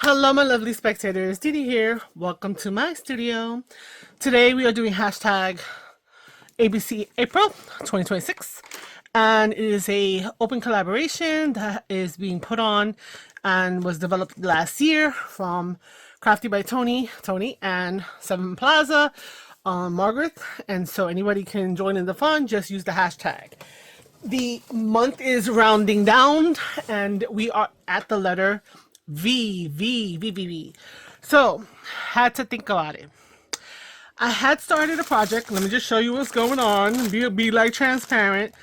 Hello my lovely spectators, Dee Dee here. Welcome to my studio. Today we are doing hashtag ABC April 2026, and it is a open collaboration that is being put on and was developed last year from Crafty by Tony and Seven Plaza, Margreth, and so anybody can join in the fun. Just use the hashtag. The month is rounding down and we are at the letter V. So, had to think about it. I had started a project. Let me just show you what's going on. Be like transparent.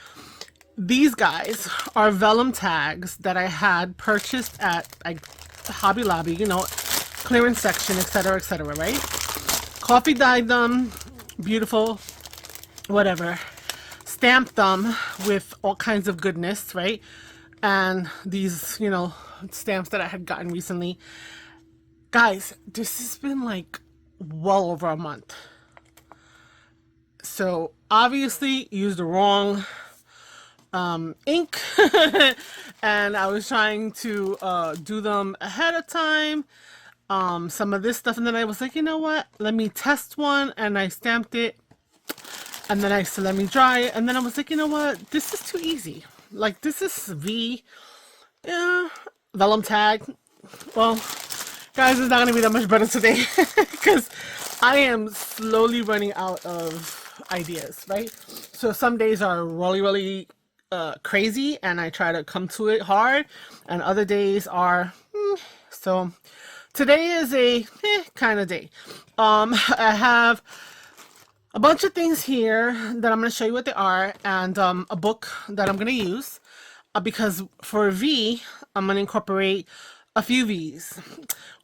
These guys are vellum tags that I had purchased at like Hobby Lobby, you know, clearance section, etc., right? Coffee dyed them, beautiful, whatever. Stamped them with all kinds of goodness, right? And these, you know, stamps that I had gotten recently. Guys, this has been like well over a month. So obviously used the wrong ink and I was trying to do them ahead of time. Some of this stuff, and then I was like, you know what? Let me test one, and I stamped it. And then I said, let me dry it. And then I was like, you know what? This is too easy. Like, this is vellum tag. Well, guys, it's not going to be that much better today because I am slowly running out of ideas, right? So some days are really crazy and I try to come to it hard, and other days are so today is a kind of day. I have a bunch of things here that I'm going to show you what they are, and a book that I'm going to use because for V, I'm going to incorporate a few V's.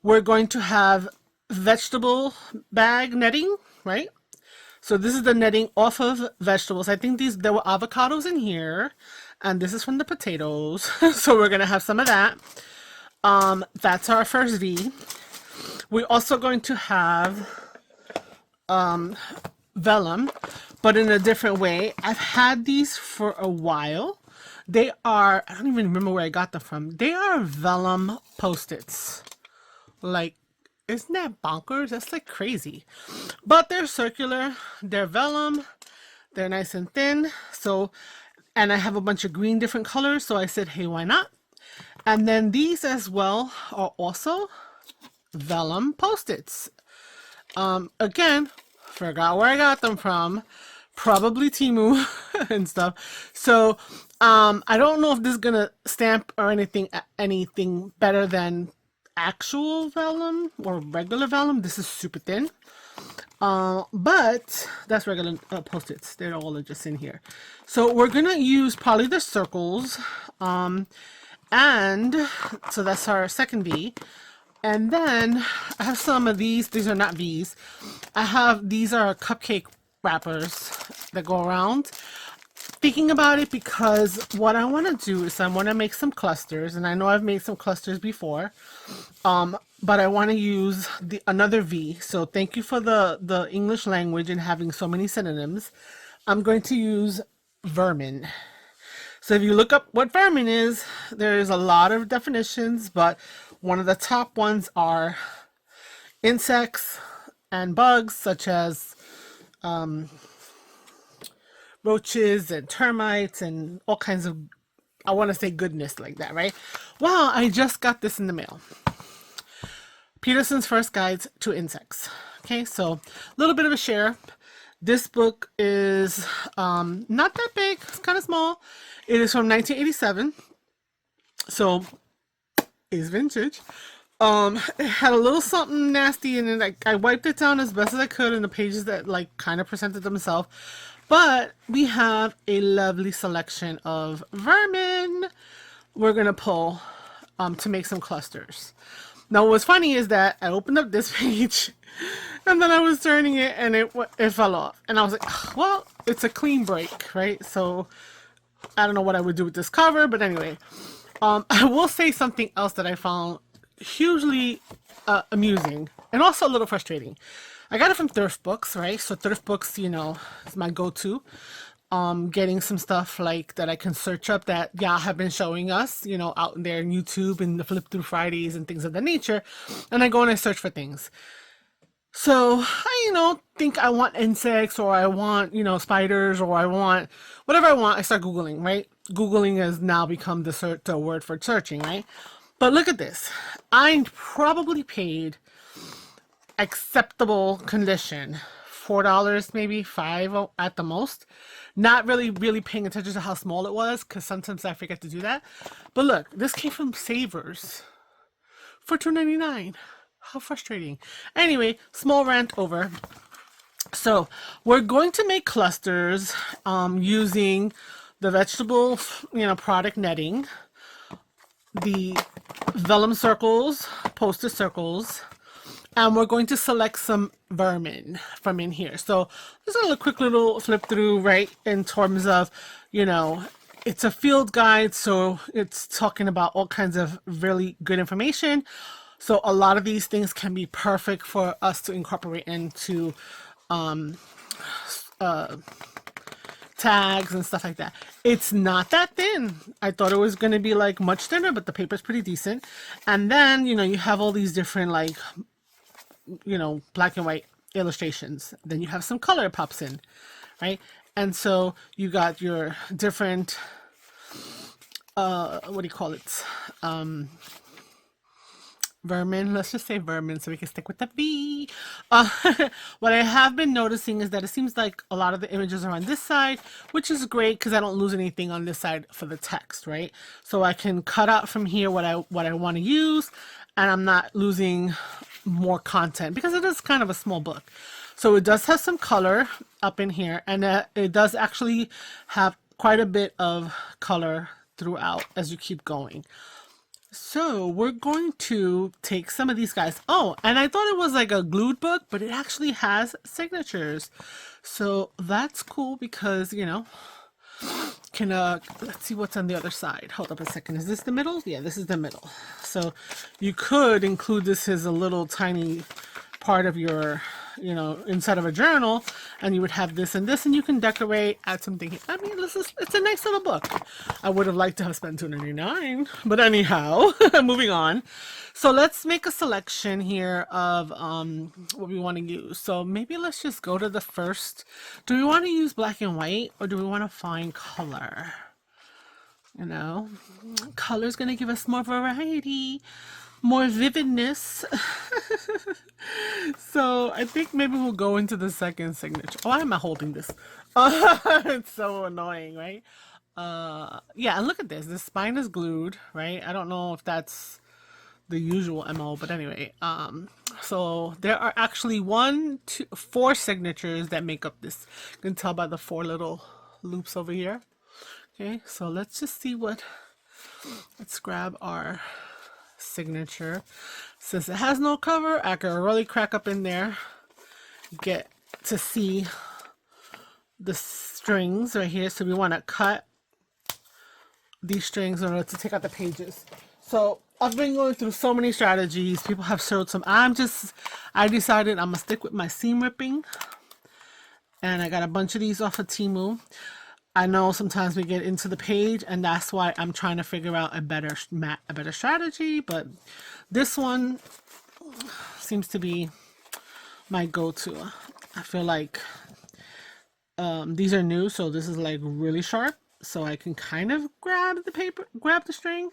We're going to have vegetable bag netting, right? So this is the netting off of vegetables. I think there were avocados in here, and this is from the potatoes. So we're going to have some of that. That's our first V. We're also going to have vellum, but in a different way. I've had these for a while. They are, I don't even remember where I got them from. They are vellum Post-its. Like, isn't that bonkers? That's like crazy. But they're circular, they're vellum, they're nice and thin. So, and I have a bunch of green different colors, so I said, hey, why not? And then these as well are also vellum Post-its. Again, forgot where I got them from. Probably Temu and stuff. So I don't know if this is gonna stamp or anything better than actual vellum or regular vellum. This is super thin. But that's regular Post-its. They're all just in here. So we're gonna use probably the circles. And so that's our second V. And then I have some of these. These are not V's. These are cupcake wrappers that go around. Thinking about it because what I want to do is I want to make some clusters, and I know I've made some clusters before, but I want to use another V. So thank you for the English language and having so many synonyms. I'm going to use Vermin. So if you look up what vermin is, there's a lot of definitions, but one of the top ones are insects and bugs such as roaches and termites and all kinds of, I want to say goodness like that, right? Well, I just got this in the mail. Peterson's First Guides to Insects. Okay, so a little bit of a share. This book is not that big. It's kind of small. It is from 1987. So it's vintage. It had a little something nasty in it. I wiped it down as best as I could in the pages that like kind of presented themselves. But we have a lovely selection of vermin we're going to pull to make some clusters. Now what's funny is that I opened up this page and then I was turning it and it fell off. And I was like, well, it's a clean break, right? So I don't know what I would do with this cover, but anyway. I will say something else that I found hugely amusing and also a little frustrating. I got it from thrift books, right? So thrift books, you know, is my go-to. getting some stuff like that I can search up that y'all have been showing us, you know, out there in YouTube and the Flip Through Fridays and things of that nature. And I go and I search for things. So I, you know, think I want insects, or I want, you know, spiders, or I want whatever I want. I start Googling, right? Googling has now become the word for searching, right? But look at this. I probably paid acceptable condition, $4, maybe $5 at the most. Not really paying attention to how small it was, because sometimes I forget to do that. But look, this came from Savers for $2.99. How frustrating. Anyway, small rant over. So we're going to make clusters using the vegetable, you know, product netting, the vellum circles, post-it circles, and we're going to select some vermin from in here. So this is a quick little flip through, right, in terms of, you know, it's a field guide, so it's talking about all kinds of really good information. So a lot of these things can be perfect for us to incorporate into tags and stuff like that. It's not that thin. I thought it was going to be like much thinner, but the paper's pretty decent. And then, you know, you have all these different, like, you know, black and white illustrations. Then you have some color pops in, right? And so you got your different, what do you call it? Vermin, let's just say vermin so we can stick with the V. What I have been noticing is that it seems like a lot of the images are on this side, which is great because I don't lose anything on this side for the text, right? So I can cut out from here what I want to use, and I'm not losing more content because it is kind of a small book. So it does have some color up in here, and it does actually have quite a bit of color throughout as you keep going. So we're going to take some of these guys. Oh, and I thought it was like a glued book, but it actually has signatures. So that's cool because, you know, can let's see what's on the other side. Hold up a second. Is this the middle? Yeah, this is the middle. So you could include this as a little tiny part of your, you know, inside of a journal, and you would have this and this, and you can decorate, add something here. I mean, it's a nice little book. I would have liked to have spent $2.99, but anyhow, moving on. So let's make a selection here of what we want to use. So maybe let's just go to the first. Do we want to use black and white, or do we want to find color? You know, color is going to give us more variety, more vividness. So I think maybe we'll go into the second signature. Why am I holding this? It's so annoying, right? Yeah, and look at this. The spine is glued, right? I don't know if that's the usual MO, but anyway. So there are actually 4 signatures that make up this. You can tell by the 4 little loops over here. Okay, so let's just see let's grab our signature. Since it has no cover, I can really crack up in there, get to see the strings right here. So we want to cut these strings in order to take out the pages. So I've been going through so many strategies. People have showed some. I decided I'm gonna stick with my seam ripping, and I got a bunch of these off of Temu. I know sometimes we get into the page, and that's why I'm trying to figure out a better strategy, but this one seems to be my go-to. I feel like these are new, so this is like really sharp, so I can kind of grab the string,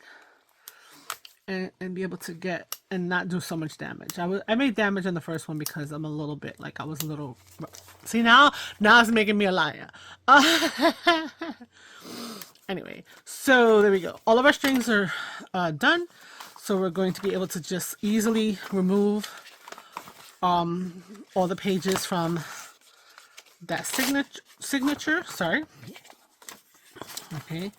and be able to get and not do so much damage. I made damage on the first one because I'm a little bit like I was a little. See, now it's making me a liar. Anyway, so there we go. All of our strings are done. So we're going to be able to just easily remove all the pages from that signature. Sorry. Okay.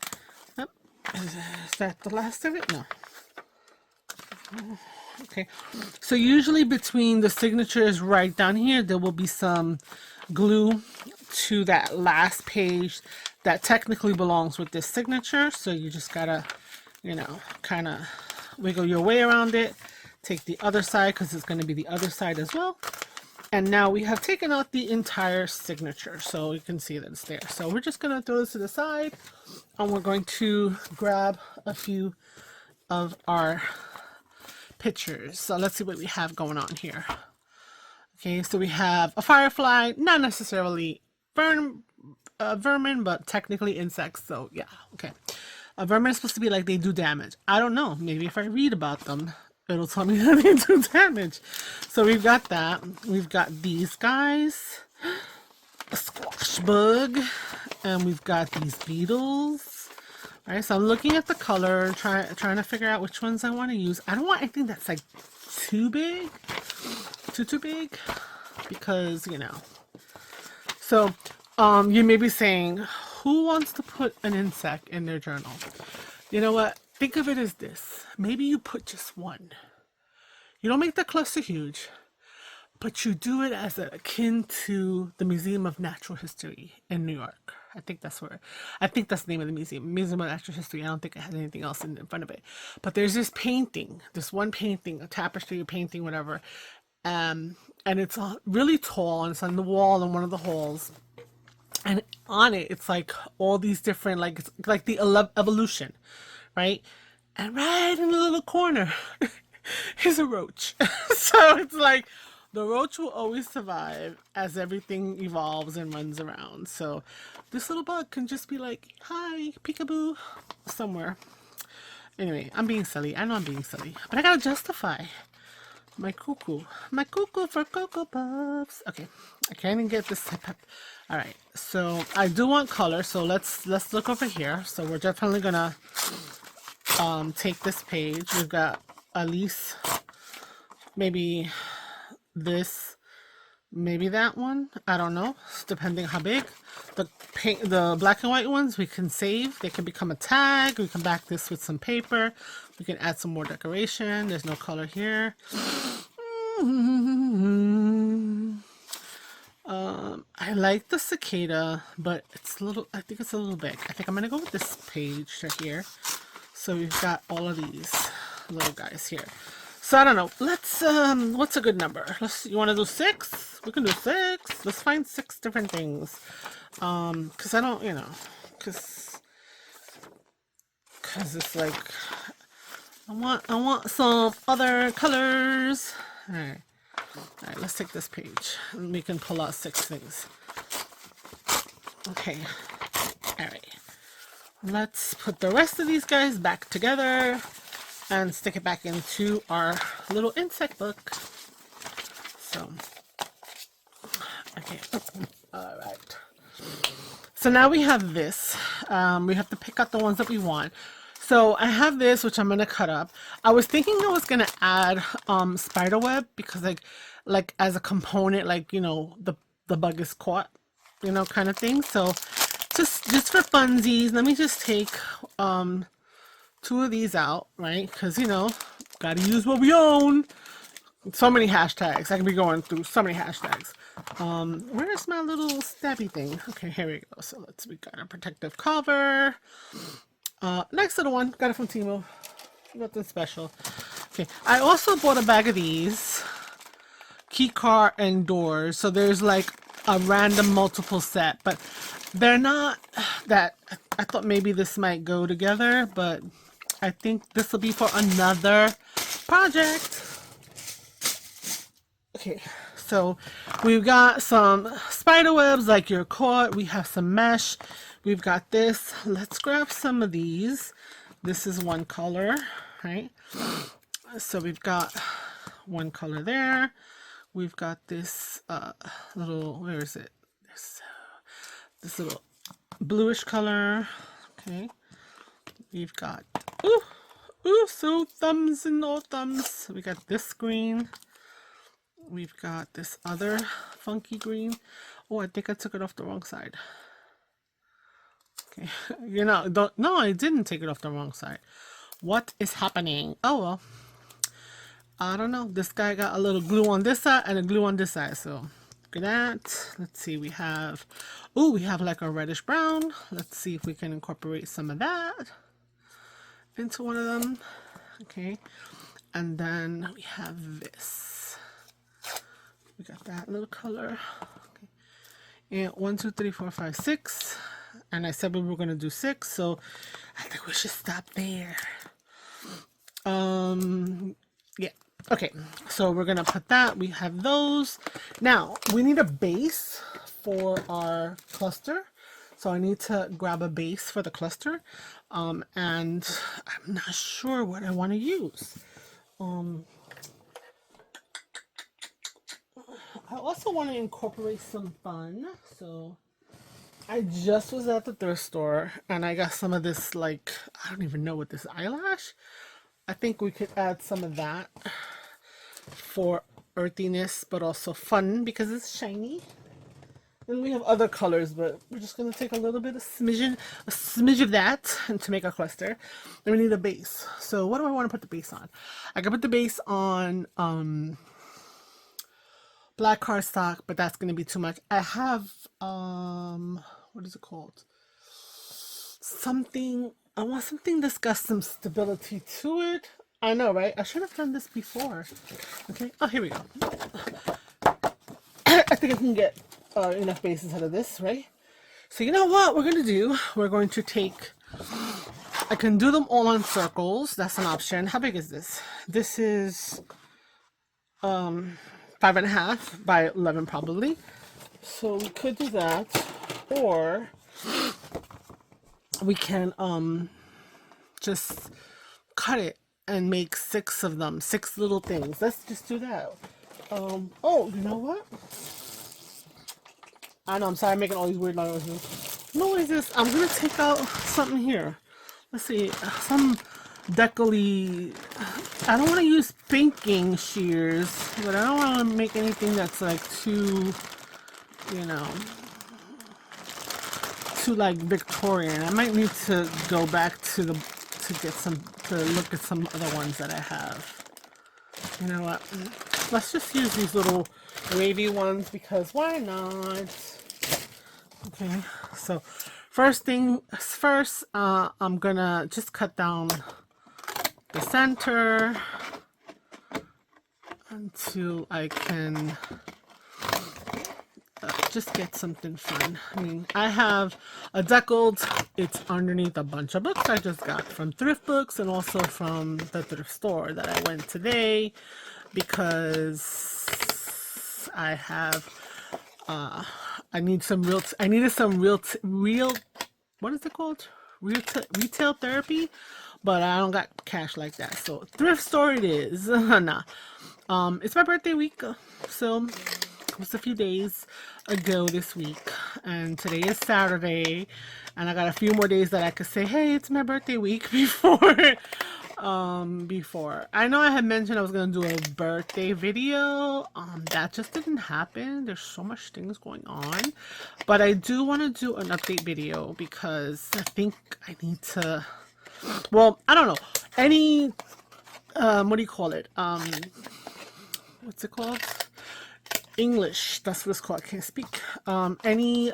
Yep. Is that the last of it? No. Okay, so usually between the signatures right down here, there will be some glue to that last page that technically belongs with this signature. So you just gotta, you know, kind of wiggle your way around it. Take the other side because it's going to be the other side as well. And now we have taken out the entire signature, so you can see that it's there. So we're just gonna throw this to the side, and we're going to grab a few of our pictures. So let's see what we have going on here. Okay, so we have a firefly, not necessarily vermin, but technically insects. So yeah, okay. A vermin is supposed to be like they do damage. I don't know. Maybe if I read about them, it'll tell me that they do damage. So we've got that. We've got these guys, a squash bug, and we've got these beetles. All right, so I'm looking at the color, trying to figure out which ones I want to use. I don't want anything that's like too big, too big, because you know. So you may be saying, who wants to put an insect in their journal? You know what? Think of it as this. Maybe you put just one. You don't make the cluster huge, but you do it as akin to the Museum of Natural History in New York. I think that's the name of the museum, Museum of Natural History. I don't think it has anything else in front of it. But there's this painting, this one painting, a tapestry painting, whatever. And it's really tall, and it's on the wall in one of the halls. And on it, it's like all these different, like, it's like the evolution, right? And right in the little corner is a roach. So it's like the roach will always survive as everything evolves and runs around. So this little bug can just be like, hi, peekaboo, somewhere. Anyway, I'm being silly. I know I'm being silly, but I gotta justify my cuckoo for Cocoa Puffs. Okay, I can't even get this type of. All right, so I do want color, so let's look over here. So we're definitely gonna take this page. We've got at least maybe this, maybe that one. I don't know, depending how big. The black and white ones we can save. They can become a tag. We can back this with some paper. We can add some more decoration. There's no color here. I like the cicada, but it's a little, I think it's a little big. I think I'm gonna go with this page right here. So we've got all of these little guys here. So I don't know. Let's what's a good number? You want to do 6? We can do 6. Let's find 6 different things. Cause I don't, you know, cause it's like I want some other colors. All right, let's take this page and we can pull out 6 things. Okay, all right. Let's put the rest of these guys back together and stick it back into our little insect book. So, okay, all right. So now we have this. We have to pick out the ones that we want. So I have this, which I'm gonna cut up. I was thinking I was gonna add spider web because like as a component, like, you know, the bug is caught, you know, kind of thing. So just for funsies, let me just take 2 of these out, right? Because, you know, gotta use what we own. So many hashtags. I can be going through so many hashtags. Where's my little stabby thing? Okay, here we go. So we got a protective cover. Next little one, got it from Timo. Nothing special. Okay, I also bought a bag of these. Key card and doors. So there's like a random multiple set, but they're not that. I thought maybe this might go together, but I think this will be for another project. Okay, so we've got some spider webs like you're caught. We have some mesh. We've got this. Let's grab some of these. This is one color, right? So we've got one color there. We've got this little, where is it? This little bluish color. Okay. We've got, so thumbs and no thumbs. We got this green. We've got this other funky green. Oh, I think I took it off the wrong side. Okay, you know, no, I didn't take it off the wrong side. What is happening? Oh, well, I don't know. This guy got a little glue on this side and a glue on this side. So look at that. Let's see. We have like a reddish brown. Let's see if we can incorporate some of that into one of them. Okay. And then we have this. We got that little color. Okay. And 1, 2, 3, 4, 5, 6. And I said we were going to do 6, so I think we should stop there. Yeah. Okay, so we're going to put that. We have those. Now, we need a base for our cluster. So I need to grab a base for the cluster. And I'm not sure what I want to use. I also want to incorporate some fun. So I just was at the thrift store and I got some of this, like, I don't even know what this eyelash. I think we could add some of that for earthiness, but also fun because it's shiny. And we have other colors, but we're just going to take a little bit of a smidge of that to make our cluster. And we need a base. So what do I want to put the base on? I can put the base on black cardstock, but that's going to be too much. I have, what is it called? I want something that's got some stability to it. I know, right? I should have done this before. Okay. Oh, here we go. I think I can get enough bases out of this, right? So you know what we're going to do? We're going to take, I can do them all on circles. That's an option. How big is this? This is 5.5 by 11 probably. So we could do that, or we can just cut it and make 6 of them, 6 little things. Let's just do that. Oh, you know what? I know, I'm sorry, I'm making all these weird noises. I'm gonna take out something here. Let's see, some deckly. I don't want to use pinking shears, but I don't want to make anything that's like too, you know, too like Victorian. I might need to go back to look at some other ones that I have. You know what? Let's just use these little wavy ones because why not? Okay, so first thing first, I'm gonna just cut down the center until I can just get something fun. I mean, I have a deckled. It's underneath a bunch of books I just got from thrift books and also from the thrift store that I went today because I have I needed some real, what is it called? Retail therapy, but I don't got cash like that. So thrift store it is. Nah. It's my birthday week, so it was a few days ago this week, and today is Saturday, and I got a few more days that I could say, hey, it's my birthday week before I know I had mentioned I was gonna do a birthday video. That just didn't happen. There's so much things going on, but I do want to do an update video because I think I need to, well, I don't know, any what do you call it, what's it called? English, that's what it's called. I can't speak. Any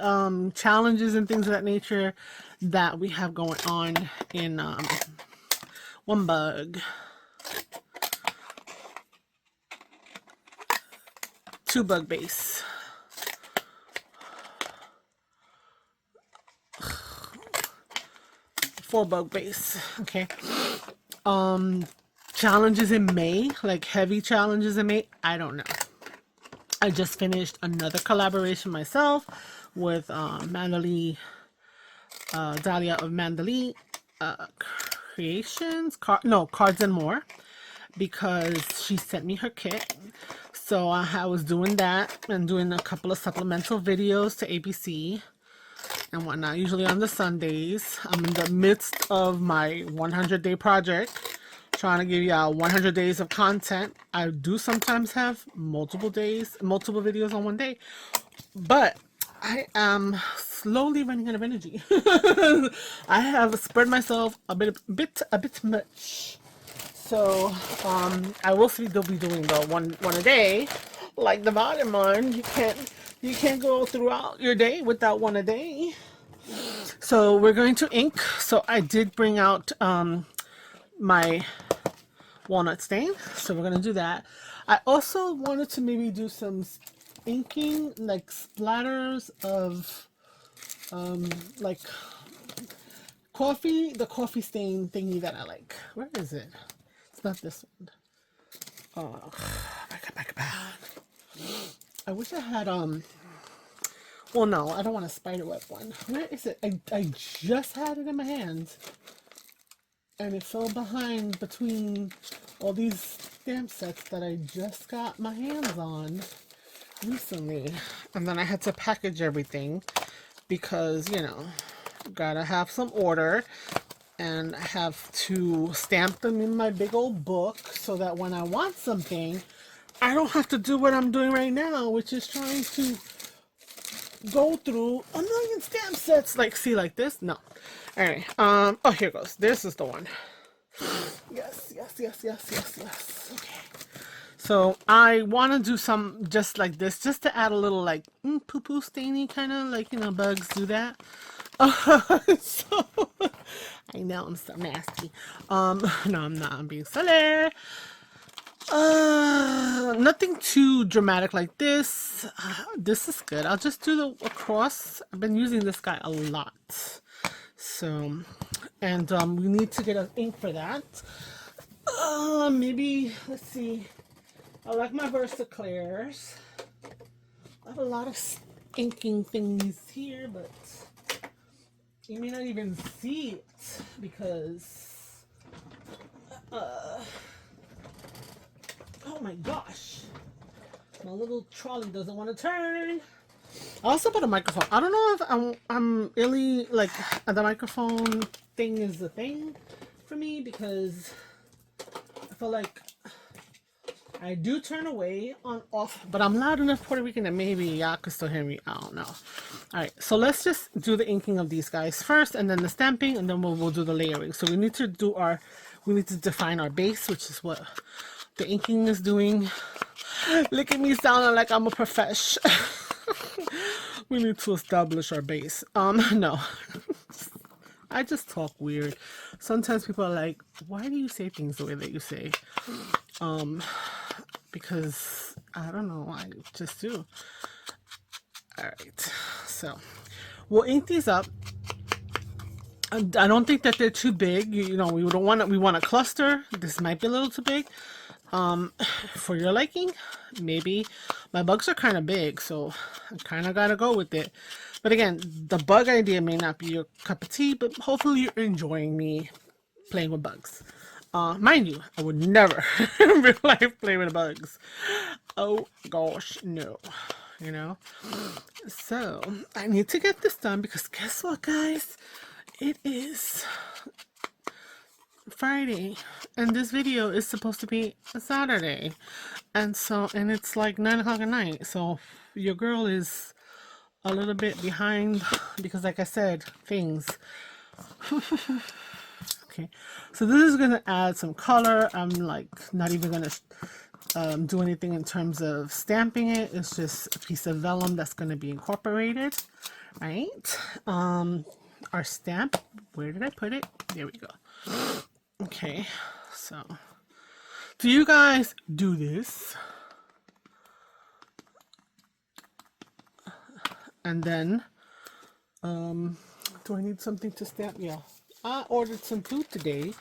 challenges and things of that nature that we have going on in one bug, 2 bug base, 4 bug base. Okay. Challenges in May, like heavy challenges in May, I don't know. I just finished another collaboration myself with Mandalee, Dahlia of Mandalee Creations, Cards and More, because she sent me her kit. So I was doing that and doing a couple of supplemental videos to ABC and whatnot, usually on the Sundays. I'm in the midst of my 100-day project, trying to give y'all 100 days of content. I do sometimes have multiple videos on one day, but I am slowly running out of energy. I have spread myself a bit much. So I will be doing the one a day, like the bottom one. You can't go throughout your day without one a day. So we're going to ink. So I did bring out my walnut stain, so we're gonna do that. I also wanted to maybe do some inking, like splatters of like coffee, the coffee stain thingy that I like. Where is it? It's not this one. Oh, back. I wish I had well, no, I don't want a spider web one. Where is it? I just had it in my hands, and it fell behind between all these stamp sets that I just got my hands on recently. And then I had to package everything because, you know, gotta have some order, and I have to stamp them in my big old book so that when I want something, I don't have to do what I'm doing right now, which is trying to go through a million stamp sets. Like, see, like this? No. Alright, oh, here goes. This is the one. Yes. Okay. So I want to do some just like this, just to add a little like poo-poo stainy kind of, like, you know, bugs do that. So I know I'm so nasty. No, I'm not. I'm being silly. Nothing too dramatic like this. This is good. I'll just do the across. I've been using this guy a lot. So, and we need to get an ink for that. Maybe, let's see. I like my VersaClears. I have a lot of inking things here, but you may not even see it because, oh my gosh, my little trolley doesn't want to turn. I also put a microphone. I don't know if I'm really, like, the microphone thing is the thing for me, because I feel like I do turn away on off, but I'm loud enough Puerto Rican that maybe y'all could still hear me. I don't know. Alright, so let's just do the inking of these guys first, and then the stamping, and then we'll do the layering. So we need to do we need to define our base, which is what the inking is doing. Look at me sounding like I'm a profesh. We need to establish our base. No. I just talk weird. Sometimes people are like, why do you say things the way that you say? Because I don't know, I just do. Alright, so we'll ink these up. I don't think that they're too big. You know, we want a cluster. This might be a little too big. For your liking, maybe. My bugs are kind of big, so I kind of gotta go with it. But again, the bug idea may not be your cup of tea, but hopefully you're enjoying me playing with bugs. Mind you, I would never in real life play with bugs. Oh gosh, no. You know? So, I need to get this done because guess what, guys? It is Friday, and this video is supposed to be a Saturday. And it's like 9 o'clock at night. So, your girl is a little bit behind because, like I said, things. Okay, so this is gonna add some color. I'm like not even gonna do anything in terms of stamping it. It's just a piece of vellum that's gonna be incorporated, right? Our stamp, where did I put it? There we go. Okay, so do you guys do this? And then do I need something to stamp? Yeah, I ordered some food today,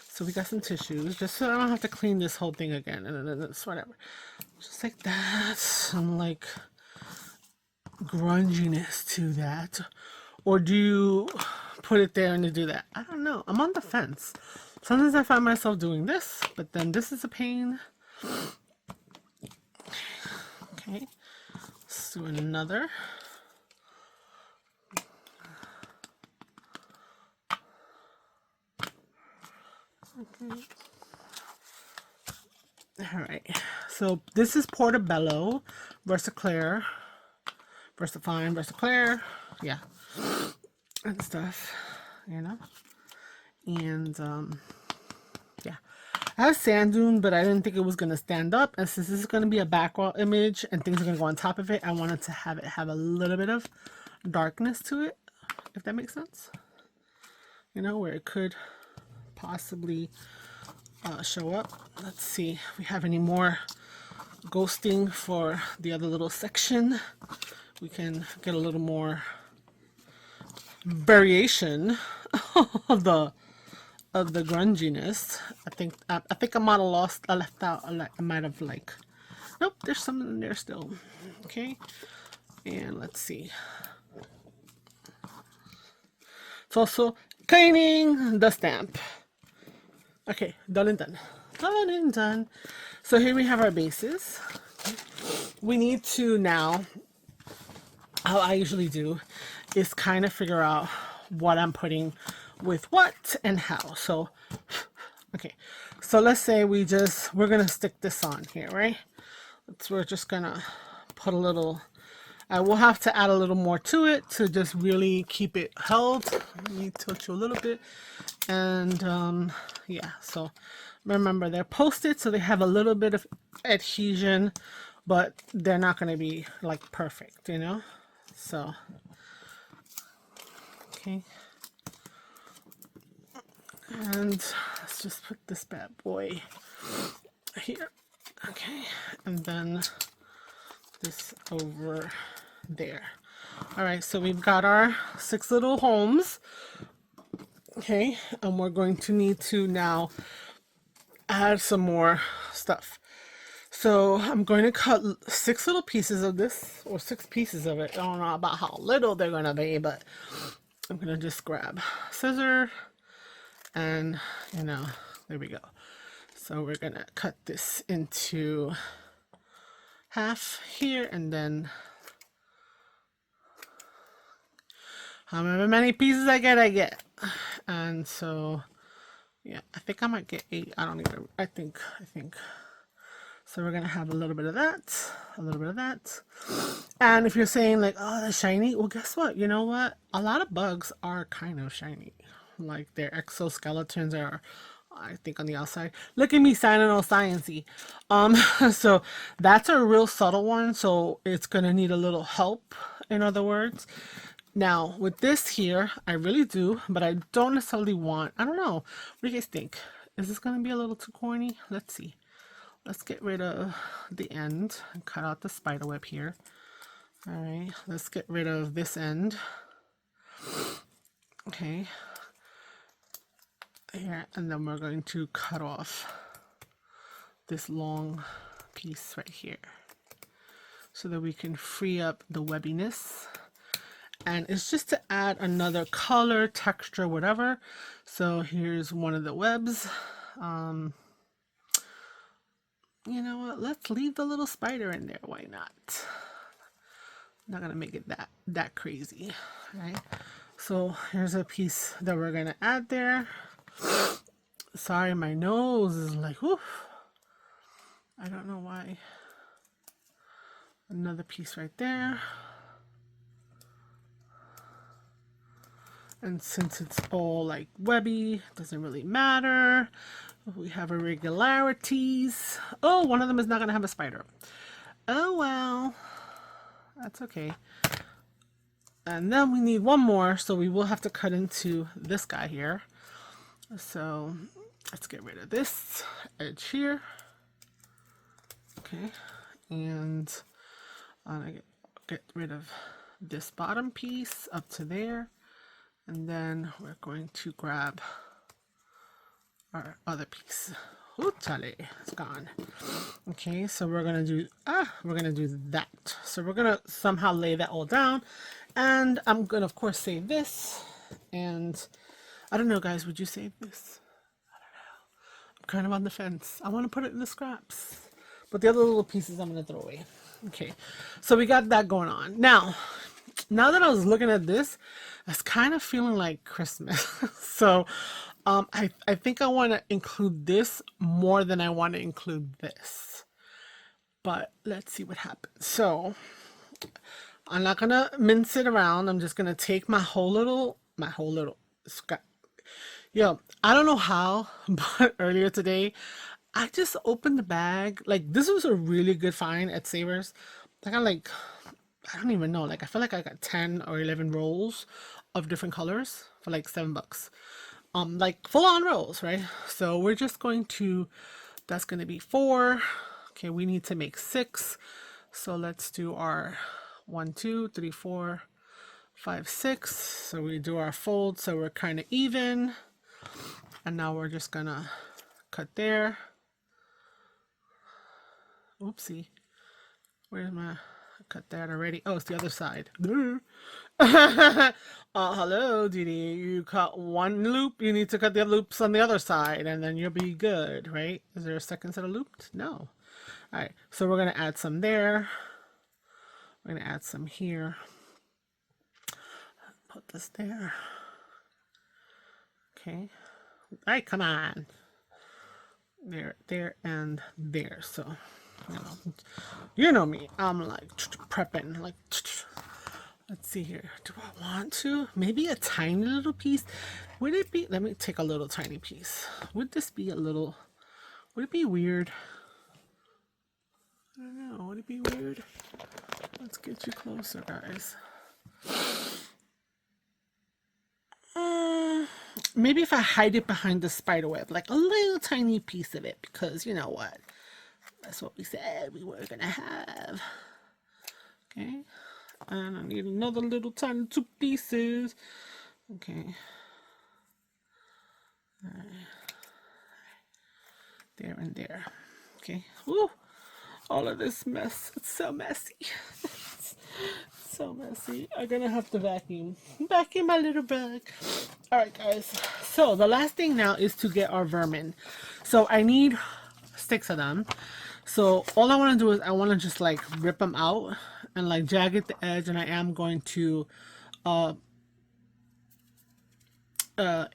so we got some tissues just so I don't have to clean this whole thing again. And then it's whatever, just like that. Some like grunginess to that. Or do you put it there and you do that? I don't know. I'm on the fence. Sometimes I find myself doing this, but then this is a pain. Okay, let's do another. Okay. Alright, so this is Portobello, VersaClear, VersaFine, VersaClear, yeah, and stuff, you know, and, yeah, I have sand dune, but I didn't think it was going to stand up, and since this is going to be a background image, and things are going to go on top of it, I wanted to have it have a little bit of darkness to it, if that makes sense, you know, where it could possibly show up. Let's see if we have any more ghosting for the other little section. We can get a little more variation of the grunginess. I think I might have lost. I left out. I might have like. Nope, there's something in there still. Okay, and let's see. It's also cleaning the stamp. Okay, done and done. Done and done. So here we have our bases. We need to now, how I usually do, is kind of figure out what I'm putting with what and how. So, okay. So let's say we're gonna stick this on here, right? We're just gonna put a little, I will have to add a little more to it to just really keep it held. Let me tilt you a little bit. And yeah, so remember they're posted, so they have a little bit of adhesion, but they're not going to be like perfect, you know? So, okay. And let's just put this bad boy here. Okay, and then this over there. All right, so we've got our 6 little homes. Okay, and we're going to need to now add some more stuff. So I'm going to cut 6 little pieces of this, or 6 pieces of it. I don't know about how little they're going to be, but I'm going to just grab scissors and, you know, there we go. So we're going to cut this into half here, and then however many pieces I get. And so, yeah, I think I might get 8. I don't even, I think. So we're going to have a little bit of that, a little bit of that. And if you're saying like, oh, that's shiny, well, guess what? You know what? A lot of bugs are kind of shiny. Like their exoskeletons are, I think, on the outside. Look at me sounding all sciencey. So that's a real subtle one. So it's going to need a little help, in other words. Now, with this here, I really do, but I don't necessarily want, I don't know. What do you guys think? Is this going to be a little too corny? Let's see. Let's get rid of the end and cut out the spider web here. All right, let's get rid of this end. Okay. Here, and then we're going to cut off this long piece right here so that we can free up the webbiness. And it's just to add another color, texture, whatever. So here's one of the webs. You know what? Let's leave the little spider in there. Why not? Not gonna make it that crazy, right? So here's a piece that we're gonna add there. Sorry, my nose is like, whew. I don't know why. Another piece right there. And since it's all like webby, doesn't really matter. We have irregularities. Oh, one of them is not going to have a spider. Oh, well, that's okay. And then we need one more, so we will have to cut into this guy here. So let's get rid of this edge here. Okay, and I'm going to get rid of this bottom piece up to there. And then we're going to grab our other piece. Ooh, Charlie, it's gone. Okay, so we're gonna do that. So we're gonna somehow lay that all down, and I'm gonna of course save this. And I don't know, guys, would you save this? I don't know. I'm kind of on the fence. I want to put it in the scraps, but the other little pieces I'm gonna throw away. Okay, so we got that going on now. Now that I was looking at this, I was kind of feeling like Christmas. So I think I want to include this more than I want to include this. But let's see what happens. So I'm not going to mince it around. I'm just going to take my whole little scrap. Yo, I don't know how, but earlier today, I just opened the bag. Like, this was a really good find at Savers. I got like, I don't even know. Like, I feel like I got 10 or 11 rolls of different colors for like $7. Like full on rolls, right? So we're just going to, that's going to be 4 Okay, we need to make 6. So let's do our 1, 2, 3, 4, 5, 6. So we do our fold so we're kind of even. And now we're just gonna cut there. Oopsie. Where's my... cut that already. Oh, it's the other side. Hello, Dee Dee. You cut one loop. You need to cut the loops on the other side, and then you'll be good, right? Is there a second set of loops? No. All right. So we're gonna add some there. We're gonna add some here. Put this there. Okay. All right. Come on. There, there, and there. So. You know me, I'm like prepping, like, let's see here. Do I want to? Maybe a tiny little piece. Would it be, let me take a little tiny piece. Would this be a little, would it be weird? I don't know, would it be weird? Let's get you closer, guys. Maybe if I hide it behind the spider web, like a little tiny piece of it, because you know what? That's what we said we were gonna have. Okay, and I need another little tiny 2 pieces. Okay, all right. There and there. Okay. Woo! All of this mess. It's so messy. It's so messy. I'm gonna have to vacuum. Vacuum my little bag. All right, guys. So the last thing now is to get our vermin. So I need 6 of them. So all I want to do is I want to just like rip them out and like jag at the edge, and I am going to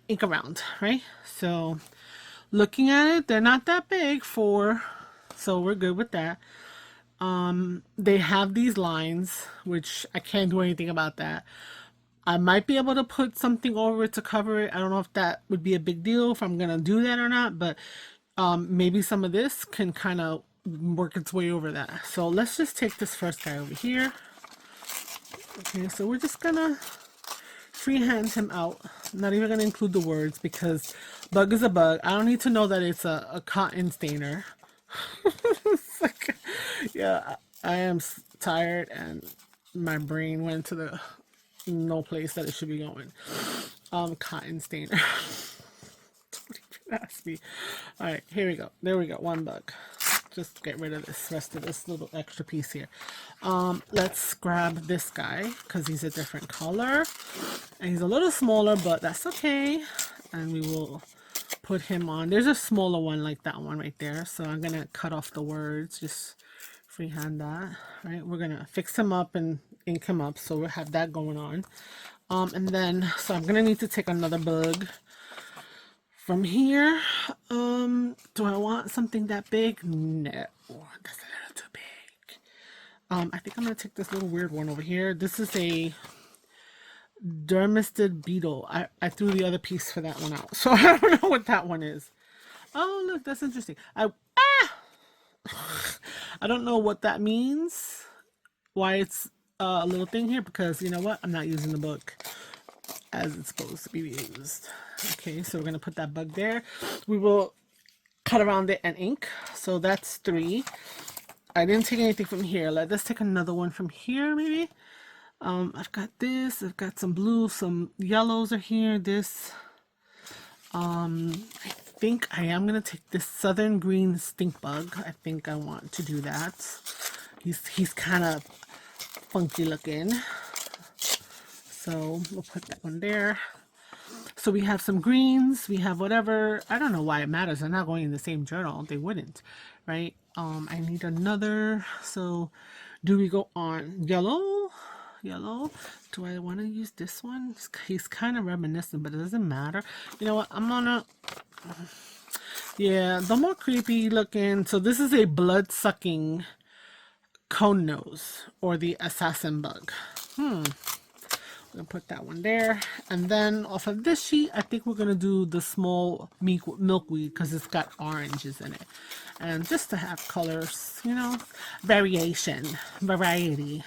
ink around, right? So looking at it, they're not that big so we're good with that. They have these lines, which I can't do anything about that. I might be able to put something over it to cover it. I don't know if that would be a big deal, if I'm gonna do that or not, but maybe some of this can kind of work its way over that. So let's just take this first guy over here. Okay, so we're just gonna freehand him out. I'm not even gonna include the words because bug is a bug. I don't need to know that it's a cotton stainer. It's like, yeah, I am tired and my brain went to the no place that it should be going. Cotton stainer. Don't even ask me. All right, here we go. There we go. 1 bug. Just get rid of this rest of this little extra piece here. Let's grab this guy because he's a different color and he's a little smaller, but that's okay. And we will put him on. There's a smaller one like that one right there, so I'm gonna cut off the words, just freehand that. Right, we're gonna fix him up and ink him up, so we'll have that going on. And then so I'm gonna need to take another bug from here. Do I want something that big? No, that's a little too big. I think I'm gonna take this little weird one over here. This is a dermistid beetle. I threw the other piece for that one out, so I don't know what that one is. Oh, look, that's interesting. I don't know what that means, why it's a little thing here, because you know what, I'm not using the book as it's supposed to be used. Okay, so we're gonna put that bug there. We will cut around it and ink. So that's 3. I didn't take anything from here. Let's take another one from here, maybe. I've got this. I've got some blue, some yellows are here. This. I think I am gonna take this southern green stink bug. I think I want to do that. He's kind of funky looking. So we'll put that one there. So we have some greens, we have whatever. I don't know why it matters. They're not going in the same journal. They wouldn't, right? I need another. So do we go on yellow? Yellow. Do I want to use this one? He's kind of reminiscent, but it doesn't matter. You know what? I'm gonna... Yeah, the more creepy looking. So this is a blood-sucking cone nose, or the assassin bug. We're gonna put that one there, and then off of this sheet I think we're gonna do the small milkweed because it's got oranges in it, and just to have colors, you know, variety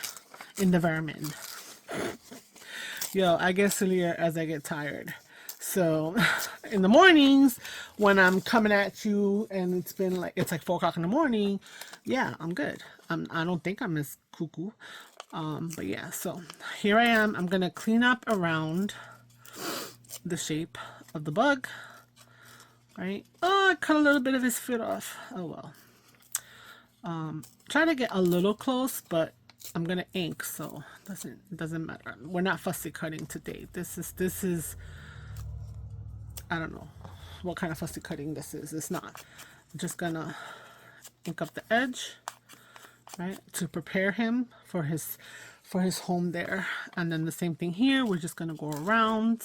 in the vermin. Yo, I get sillier as I get tired. So in the mornings when I'm coming at you and it's like 4 o'clock in the morning, yeah, I'm good. I don't think I'm as cuckoo. But yeah, so here I am. I'm gonna clean up around the shape of the bug. Right? Oh, I cut a little bit of his foot off. Oh well. Try to get a little close, but I'm gonna ink, so it doesn't matter. We're not fussy cutting today. This is I don't know what kind of fussy cutting this is. It's not. I'm just gonna ink up the edge, right, to prepare him for his home there. And then the same thing here. We're just gonna go around.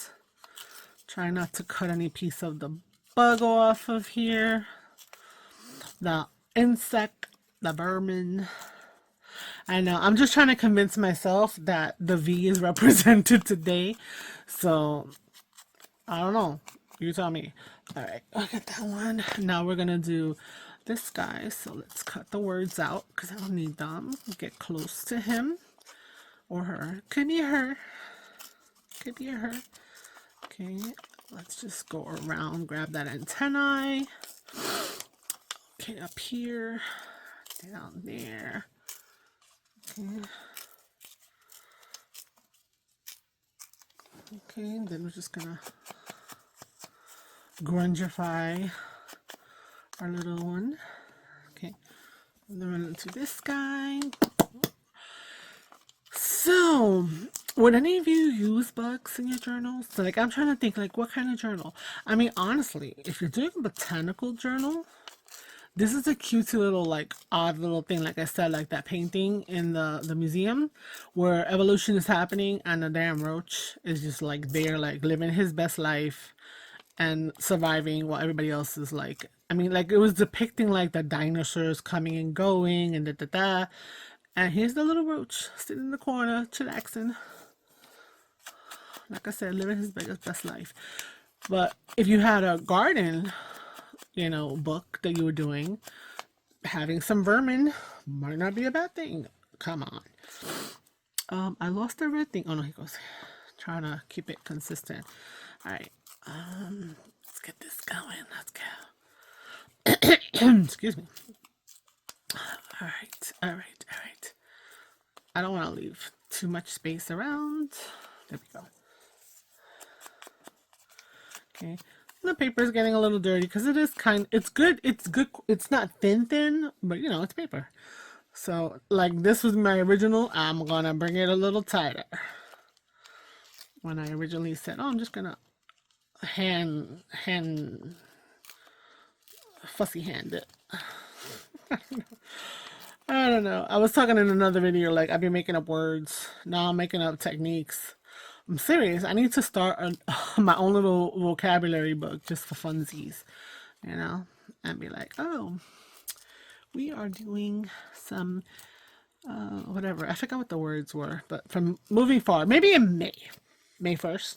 Try not to cut any piece of the bug off of here. The insect, the vermin. I know. I'm just trying to convince myself that the V is represented today. So, I don't know. You tell me. Alright, look at that one. Now we're going to do this guy. So, let's cut the words out because I don't need them. Get close to him or her. Could be her. Could be her. Okay, let's just go around, grab that antennae. Okay, up here, down there. Okay. Okay, then we're just gonna grungify our little one. Okay, and then we're into this guy. So, would any of you use bugs in your journals? So, like, I'm trying to think, like, what kind of journal? I mean, honestly, if you're doing a botanical journal, this is a cute little, like, odd little thing. Like I said, like that painting in the museum where evolution is happening and the damn roach is just, like, there, like, living his best life and surviving while everybody else is, like, I mean, like, it was depicting, like, the dinosaurs coming and going and da-da-da. And here's the little roach sitting in the corner, chillaxing. Like I said, living his best life. But if you had a garden, you know, book that you were doing, having some vermin might not be a bad thing. Come on. I lost the red thing. Oh no, he goes. Trying to keep it consistent. All right. Let's get this going. Let's go. Excuse me. All right. All right. All right. I don't want to leave too much space around. There we go. Okay. The paper is getting a little dirty because it's good. It's not thin, but you know, it's paper. So, like, this was my original. I'm gonna bring it a little tighter. When I originally said, oh, I'm just gonna fussy hand it. I don't know. I was talking in another video, like, I've been making up words. Now I'm making up techniques. I'm serious. I need to start my own little vocabulary book just for funsies, you know, and be like, oh, we are doing some, whatever. I forgot what the words were, but from moving forward, maybe in May 1st,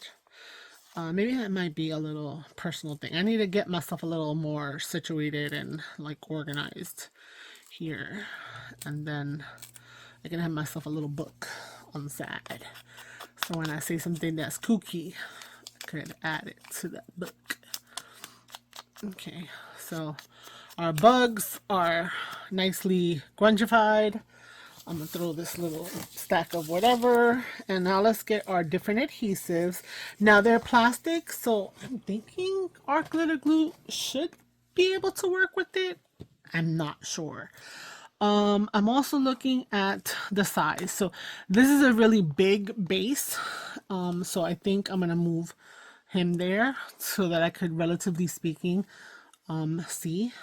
maybe that might be a little personal thing. I need to get myself a little more situated and, like, organized here, and then I can have myself a little book on the side. So when I say something that's kooky, I could add it to that book. Okay, so our bugs are nicely grungified. I'm going to throw this little stack of whatever. And now let's get our different adhesives. Now they're plastic, so I'm thinking our glitter glue should be able to work with it. I'm not sure. I'm also looking at the size. So this is a really big base. So I think I'm going to move him there so that I could, relatively speaking, see.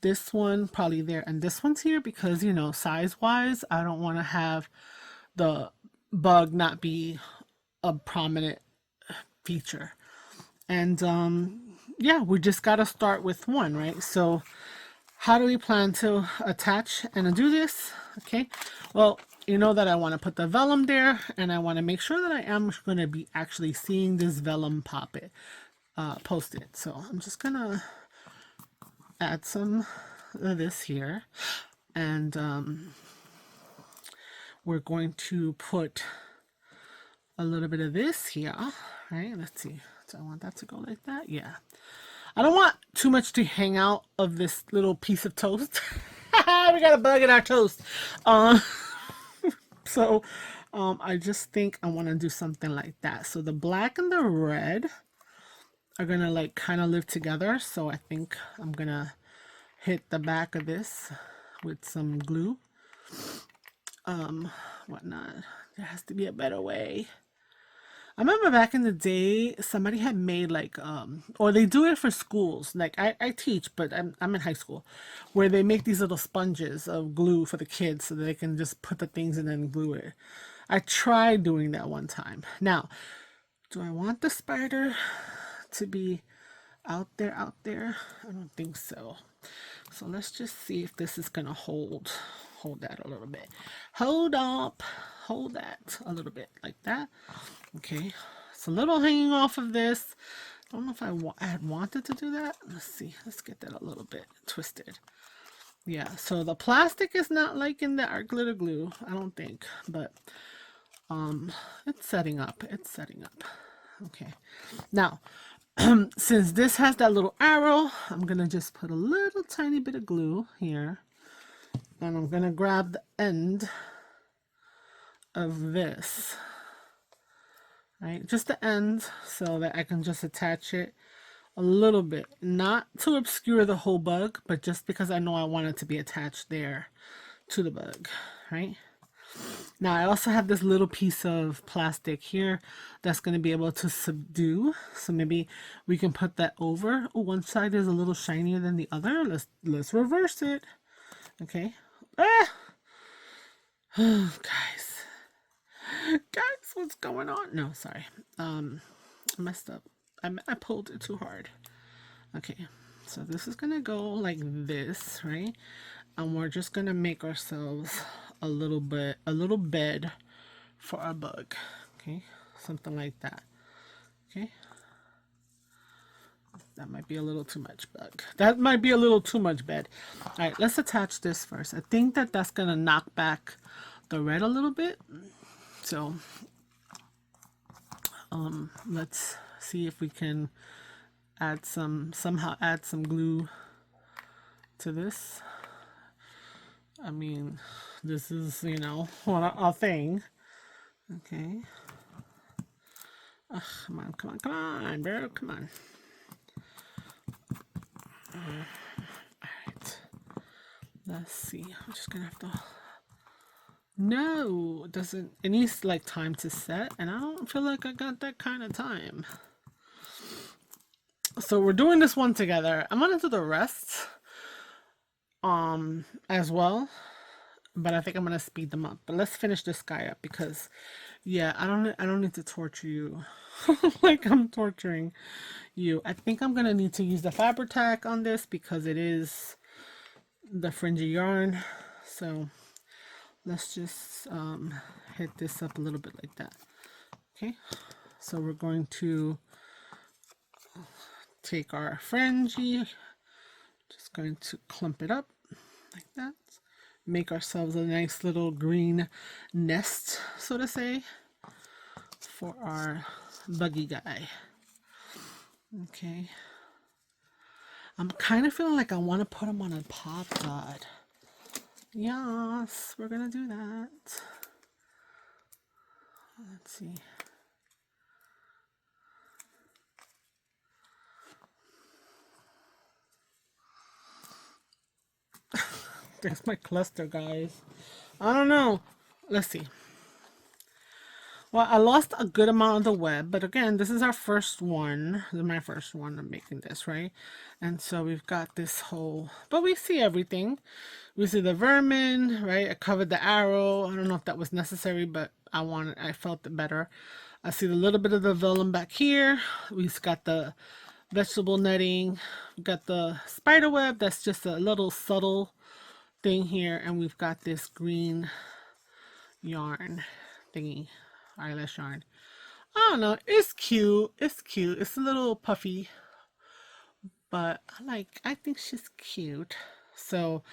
This one probably there, and this one's here because, you know, size-wise, I don't want to have the bug not be a prominent feature. And yeah, we just got to start with one, right? So how do we plan to attach and do this? Okay, well, you know that I want to put the vellum there, and I want to make sure that I am going to be actually seeing this vellum posted. So I'm just going to add some of this here, and we're going to put a little bit of this here, right? Let's see. Do I want that to go like that? Yeah. I don't want too much to hang out of this little piece of toast. We got a bug in our toast. Um, so I just think I want to do something like that. So the black and the red are gonna like kind of live together. So I think I'm gonna hit the back of this with some glue. Whatnot. There has to be a better way. I remember back in the day, somebody had made like, or they do it for schools. Like I teach, but I'm in high school, where they make these little sponges of glue for the kids so that they can just put the things in and glue it. I tried doing that one time. Now, do I want the spider to be out there? I don't think so. So let's just see if this is gonna hold that a little bit. Hold that a little bit like that. Okay, it's a little hanging off of this. I don't know if I had wanted to do that. Let's see. Let's get that a little bit twisted. Yeah, so the plastic is not liking the art glitter glue, I don't think, but it's setting up. Okay, now since this has that little arrow, I'm gonna just put a little tiny bit of glue here, and I'm gonna grab the end of this, right, just the end, so that I can just attach it a little bit, not to obscure the whole bug, but just because I know I want it to be attached there to the bug, right? Now I also have this little piece of plastic here that's going to be able to subdue, so maybe we can put that over. Oh, one side is a little shinier than the other. Let's reverse it. Okay. Guys, what's going on? No, sorry. I messed up. I pulled it too hard. Okay, so this is gonna go like this, right? And we're just gonna make ourselves a little bed for our bug. Okay, something like that. Okay, that might be a little too much bug. That might be a little too much bed. All right, let's attach this first. I think that's gonna knock back the red a little bit. So let's see if we can somehow add some glue to this. I mean, this is, you know, a thing. Okay. Ugh, come on, bro, come on. Alright. Let's see. I'm just gonna have to... No, it doesn't... It needs, like, time to set, and I don't feel like I got that kind of time. So we're doing this one together. I'm gonna do the rest as well, but I think I'm gonna speed them up. But let's finish this guy up, because yeah, I don't need to torture you like I'm torturing you. I think I'm gonna need to use the fabric tack on this because it is the fringy yarn. So let's just hit this up a little bit like that. Okay, so we're going to take our fringy, just going to clump it up like that, make ourselves a nice little green nest, so to say, for our buggy guy. Okay, I'm kind of feeling like I want to put him on a pop dot. Yes, we're gonna do that. Let's see. There's my cluster, guys. I don't know. Let's see. Well, I lost a good amount of the web, but again, this is our first one. This is my first one of making this, right? And so we've got this whole, but we see everything. We see the vermin, right? I covered the arrow. I don't know if that was necessary, but I felt it better. I see a little bit of the velum back here. We've got the vegetable netting. We've got the spider web. That's just a little subtle thing here, and we've got this green yarn thingy, eyelash yarn. I don't know, it's cute, it's a little puffy, but I think she's cute. So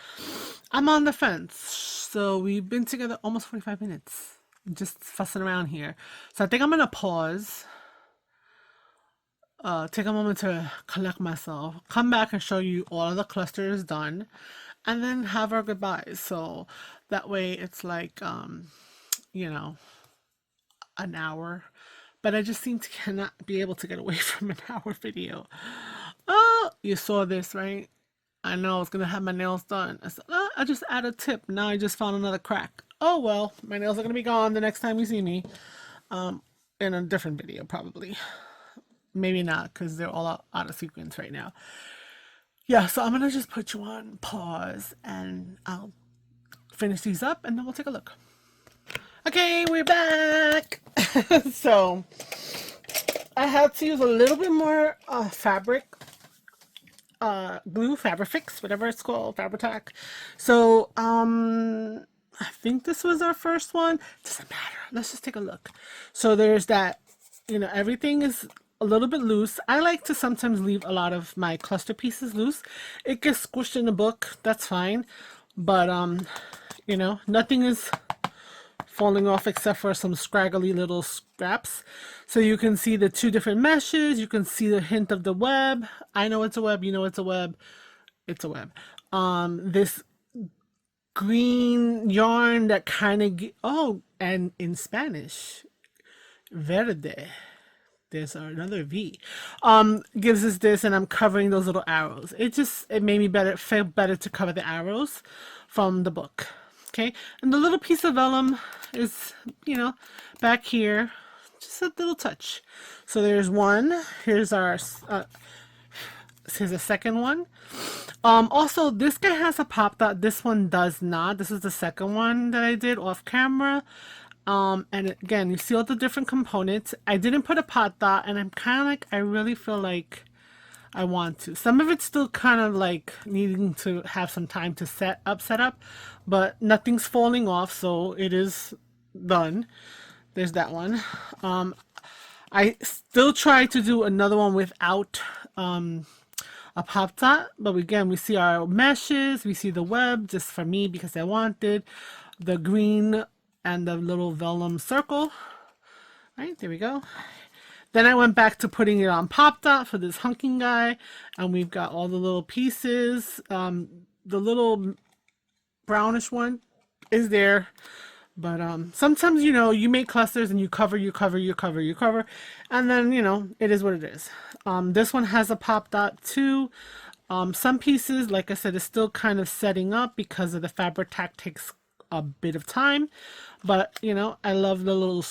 I'm on the fence. So we've been together almost 45 minutes just fussing around here, so I think I'm gonna pause take a moment to collect myself, come back and show you all of the clusters done, and then have our goodbyes. So that way it's like, you know, an hour. But I just seem to cannot be able to get away from an hour video. Oh, you saw this, right? I know I was gonna have my nails done. I said, oh, I just add a tip. Now I just found another crack. Oh well, my nails are gonna be gone the next time you see me. In a different video, probably. Maybe not, because they're all out of sequence right now. Yeah, so I'm gonna just put you on pause and I'll finish these up and then we'll take a look. Okay, we're back. So I had to use a little bit more fabric glue, Fabrifix, whatever it's called, Fabri-Tac. So I think this was our first one. Doesn't matter. Let's just take a look. So there's that, you know, everything is a little bit loose. I like to sometimes leave a lot of my cluster pieces loose. It gets squished in the book, that's fine. But you know, nothing is falling off except for some scraggly little scraps. So you can see the two different meshes. You can see the hint of the web. I know it's a web. You know it's a web. It's a web. This green yarn that kind of oh, and in Spanish, Verde. There's another V. Gives us this, and I'm covering those little arrows. It made me feel better to cover the arrows from the book. Okay, and the little piece of vellum is, you know, back here, just a little touch. So there's one. Here's our here's a second one. Also, this guy has a pop dot. This one does not. This is the second one that I did off camera. And again, you see all the different components. I didn't put a pot dot, and I'm kind of like, I really feel like I want to. Some of it's still kind of like needing to have some time to set up, but nothing's falling off, so it is done. There's that one. I still try to do another one without a pop dot, but again, we see our meshes, we see the web, just for me because I wanted the green and the little vellum circle. Right, there we go. Then I went back to putting it on pop dot for this hunking guy, and we've got all the little pieces. The little brownish one is there, but sometimes, you know, you make clusters and you cover, and then, you know, it is what it is. This one has a pop dot too. Some pieces, like I said, is still kind of setting up because of the Fabri-Tac takes a bit of time, but you know, I love the little,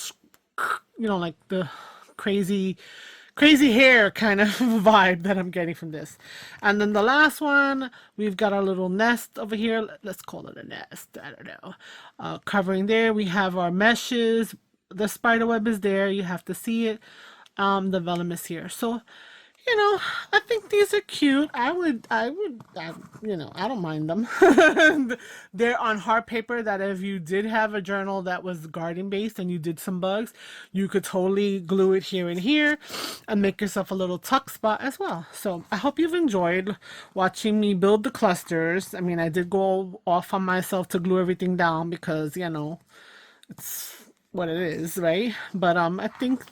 you know, like the crazy hair kind of vibe that I'm getting from this. And then the last one, we've got our little nest over here. Let's call it a nest. I don't know. Covering there, we have our meshes. The spider web is there. You have to see it. The vellum is here. So, you know, I think these are cute. You know, I don't mind them. They're on hard paper that if you did have a journal that was garden based and you did some bugs, you could totally glue it here and here and make yourself a little tuck spot as well. So I hope you've enjoyed watching me build the clusters. I mean, I did go off on myself to glue everything down because, you know, it's what it is, right? But I think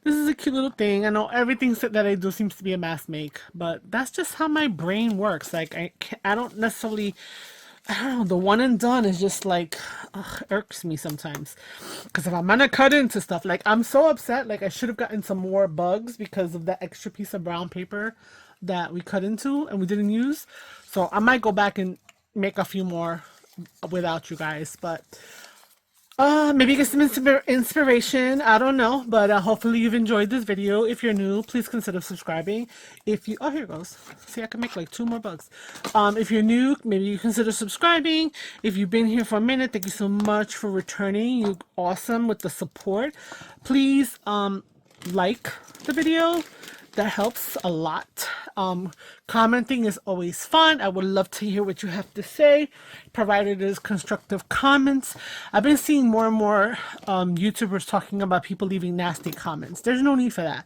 this is a cute little thing. I know everything that I do seems to be a mass make, but that's just how my brain works. Like I don't necessarily, I don't know, the one and done is just like, irks me sometimes. Because if I'm gonna cut into stuff, like I'm so upset, like I should have gotten some more bugs because of that extra piece of brown paper that we cut into and we didn't use. So I might go back and make a few more without you guys, but maybe get some inspiration. I don't know, but hopefully you've enjoyed this video. If you're new, please consider subscribing. If you, oh, here it goes. See, I can make like 2 more bugs. If you're new, maybe you consider subscribing. If you've been here for a minute, thank you so much for returning. You're awesome with the support. Please, like the video. That helps a lot. Commenting is always fun. I would love to hear what you have to say, provided it is constructive comments. I've been seeing more and more YouTubers talking about people leaving nasty comments. There's no need for that.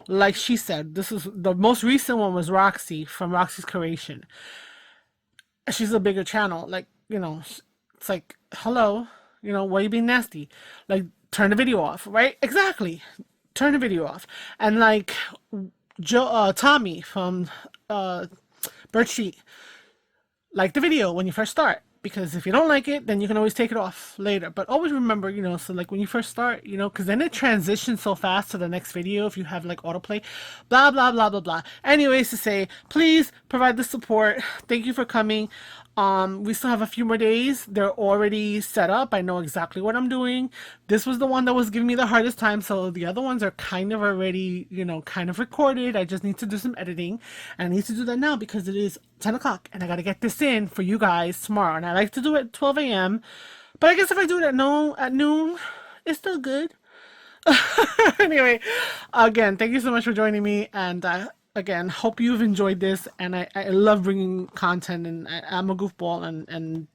Like she said, this is the most recent one was Roxy from Roxy's Creation. She's a bigger channel. Like, you know, it's like, hello, you know, why are you being nasty? Like, turn the video off, right? Exactly. Turn the video off. And like, Tommy from Bird Street, like the video when you first start, because if you don't like it, then you can always take it off later. But always remember, so like when you first start, because then it transitions so fast to the next video if you have like autoplay, blah blah blah blah blah. Anyways, to say, please provide the support. Thank you for coming. We still have a few more days. They're already set up. I know exactly what I'm doing. This was the one that was giving me the hardest time, so the other ones are kind of already, kind of recorded. I just need to do some editing, and I need to do that now because it is 10 o'clock, and I gotta get this in for you guys tomorrow. And I like to do it at 12 a.m., but I guess if I do it at noon, it's still good. Anyway, again, thank you so much for joining me, and again, hope you've enjoyed this. And I love bringing content, and I'm a goofball, and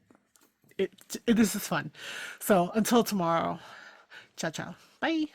this is fun. So until tomorrow, ciao ciao, bye.